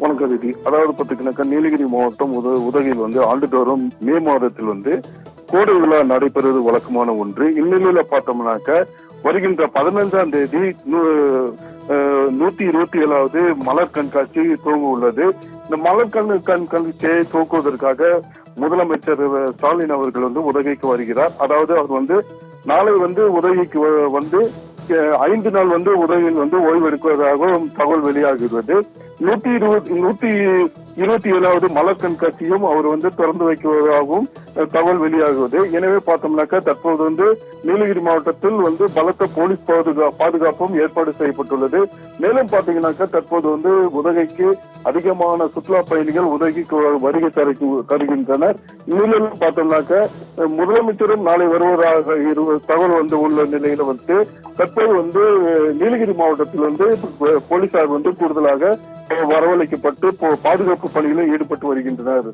வணக்கம் ரீதி. அதாவது பாத்தீங்கன்னாக்கா நீலகிரி மாவட்டம் உதகையில் ஆண்டுதோறும் மே மாதத்தில் கோடை விழா நடைபெறுவது வழக்கமான ஒன்று. இந்நிலையில பார்த்தோம்னாக்க வருகின்ற 15ஆம் தேதி 127வது மலர் கண்காட்சி துவங்க உள்ளது. இந்த மலர் கண்காட்சியை துவக்குவதற்காக முதலமைச்சர் ஸ்டாலின் அவர்கள் உதகைக்கு வருகிறார். அதாவது அவர் நாளை உதகைக்கு 5 நாள் உதகையில் ஓய்வு எடுப்பதாகவும் தகவல் வெளியாகிறது. 127வது மலர் கண்காட்சியும் அவர் திறந்து வைக்குவதாகவும் தகவல் வெளியாகுவது. எனவே பார்த்தோம்னாக்கா தற்போது நீலகிரி மாவட்டத்தில் பலத்த போலீஸ் பாதுகாப்பும் ஏற்பாடு செய்யப்பட்டுள்ளது. மேலும் பாத்தீங்கன்னாக்கா தற்போது உதகைக்கு அதிகமான சுற்றுலா பயணிகள் உதகைக்கு வருகை தருகின்றனர். இந்நிலையில் பார்த்தோம்னாக்கா முதலமைச்சரும் நாளை வருவதாக தகவல் உள்ள நிலையில தற்போது நீலகிரி மாவட்டத்தில் போலீசார் கூடுதலாக வரவழைக்கப்பட்டு பாதுகாப்பு பணிகளில் ஈடுபட்டு வருகின்றனர்.